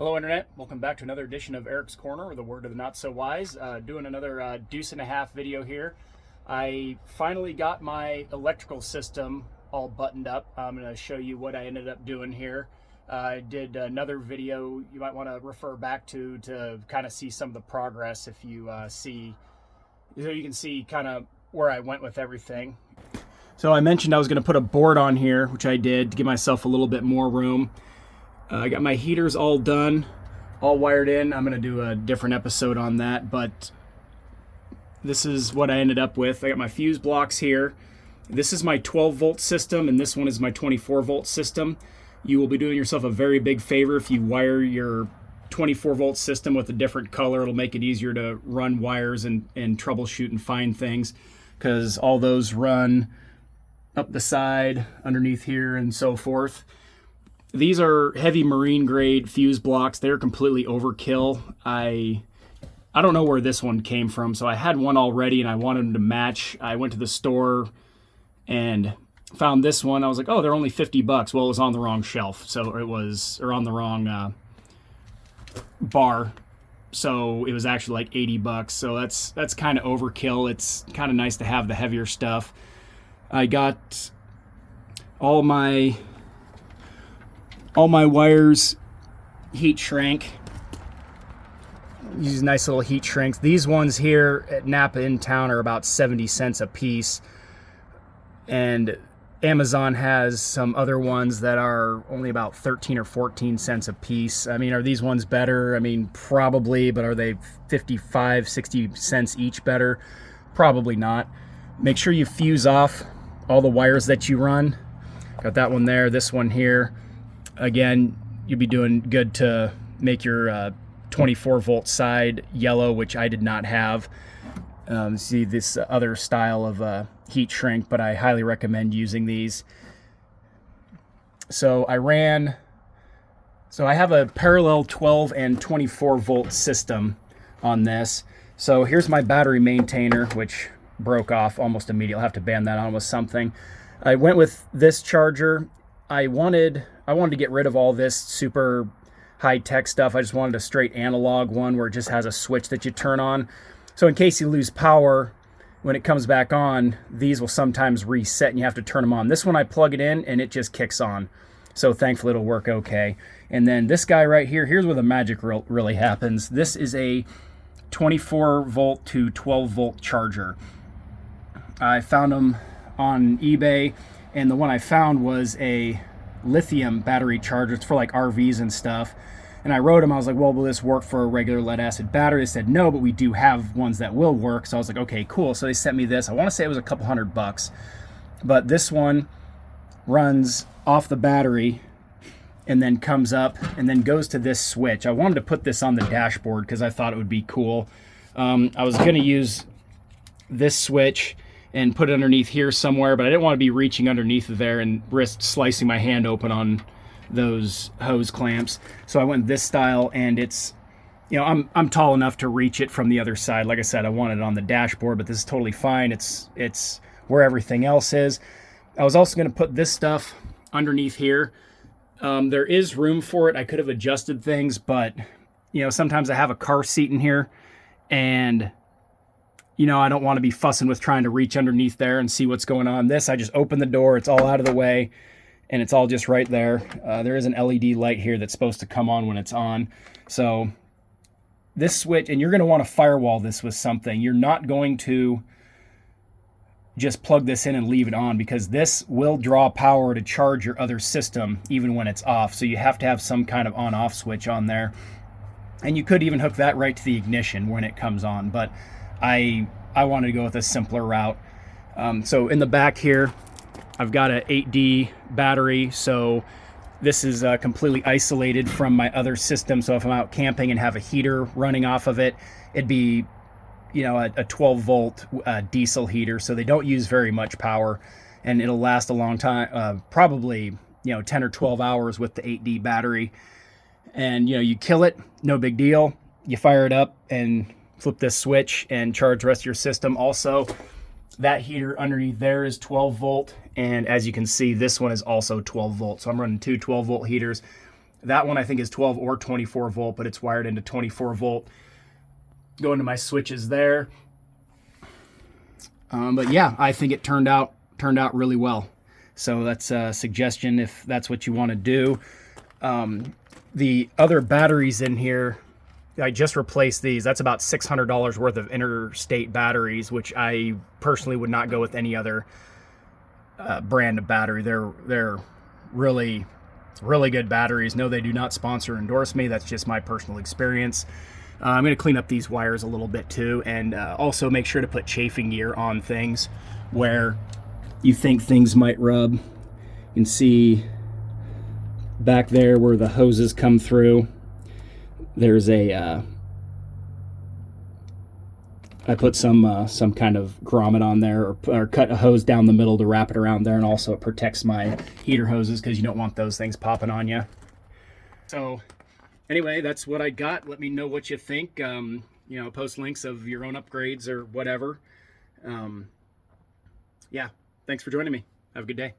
Hello Internet, welcome back to another edition of Eric's Corner, or the word of the not so wise. Doing another deuce and a half video here. I finally got my electrical system all buttoned up. I'm going to show you what I ended up doing here. I did another video you might want to refer back to kind of see some of the progress if you see, so you can see kind of where I went with everything. So I mentioned I was going to put a board on here, which I did to give myself a little bit more room. I got my heaters all done, all wired in. I'm going to do a different episode on that, but this is what I ended up with. I got my fuse blocks here. This is my 12 volt system, and this one is my 24 volt system. You will be doing yourself a very big favor if you wire your 24 volt system with a different color. It'll make it easier to run wires and troubleshoot and find things, because all those run up the side, underneath here, and so forth. These are heavy marine grade fuse blocks. They're completely overkill. I don't know where this one came from. So I had one already and I wanted them to match. I went to the store and found this one. I was like, oh, they're only 50 bucks. Well, it was on the wrong shelf. So it was, or on the wrong bar. So it was actually like 80 bucks. So that's kind of overkill. It's kind of nice to have the heavier stuff. I got all my wires heat shrank. Use nice little heat shrinks. These ones here at Napa in town are about 70 cents a piece. And Amazon has some other ones that are only about 13 or 14 cents a piece. I mean, are these ones better? I mean, probably, but are they 55, 60 cents each better? Probably not. Make sure you fuse off all the wires that you run. Got that one there, this one here. Again, you'd be doing good to make your 24 volt side yellow, which I did not have. See this other style of heat shrink, but I highly recommend using these. So I have a parallel 12 and 24 volt system on this. So here's my battery maintainer, which broke off almost immediately. I'll have to band that on with something. I went with this charger. I wanted to get rid of all this super high-tech stuff. I just wanted a straight analog one where it just has a switch that you turn on. So in case you lose power, when it comes back on, these will sometimes reset and you have to turn them on. This one I plug it in and it just kicks on. So thankfully it'll work okay. And then this guy right here, here's where the magic really happens. This is a 24 volt to 12 volt charger. I found them on eBay, and the one I found was a lithium battery charger. It's for like RVs and stuff. And I wrote them, I was like, well, will this work for a regular lead acid battery? They said no, but we do have ones that will work. So I was like, okay, cool. So they sent me this. I want to say it was a couple $100, but this one runs off the battery and then comes up and then goes to this switch. I wanted to put this on the dashboard because I thought it would be cool. I was going to use this switch and put it underneath here somewhere, but I didn't want to be reaching underneath there and risk slicing my hand open on those hose clamps. So I went this style, and it's, you know, I'm tall enough to reach it from the other side. Like I said, I wanted it on the dashboard, but this is totally fine. It's where everything else is. I was also going to put this stuff underneath here. There is room for it. I could have adjusted things, but you know, sometimes I have a car seat in here, and you know, I don't want to be fussing with trying to reach underneath there and see what's going on. This, I just open the door, it's all out of the way, and it's all just right there. There is an LED light here that's supposed to come on when it's on. So this switch, and you're going to want to firewall this with something. You're not going to just plug this in and leave it on, because this will draw power to charge your other system even when it's off. So you have to have some kind of on-off switch on there. And you could even hook that right to the ignition when it comes on, but I wanted to go with a simpler route. So in the back here, I've got an 8D battery. So this is completely isolated from my other system. So if I'm out camping and have a heater running off of it, it'd be, you know, a 12 volt diesel heater. So they don't use very much power, and it'll last a long time, probably, you know, 10 or 12 hours with the 8D battery. And, you know, you kill it, no big deal. You fire it up and flip this switch and charge the rest of your system. Also, that heater underneath there is 12 volt, and as you can see, this one is also 12 volt. So I'm running two 12 volt heaters. That one I think is 12 or 24 volt, but it's wired into 24 volt. Go into my switches there. But yeah, I think it turned out really well. So that's a suggestion if that's what you want to do. The other batteries in here, I just replaced these. That's about $600 worth of interstate batteries, which I personally would not go with any other brand of battery. They're really good batteries. No, they do not sponsor or endorse me. That's just my personal experience. I'm going to clean up these wires a little bit too, and also make sure to put chafing gear on things where you think things might rub. You can see back there where the hoses come through. There's a I put some kind of grommet on there, or cut a hose down the middle to wrap it around there, and also it protects my heater hoses because you don't want those things popping on you. So anyway, that's what I got. Let me know what you think. You know, post links of your own upgrades or whatever. Yeah, thanks for joining me. Have a good day.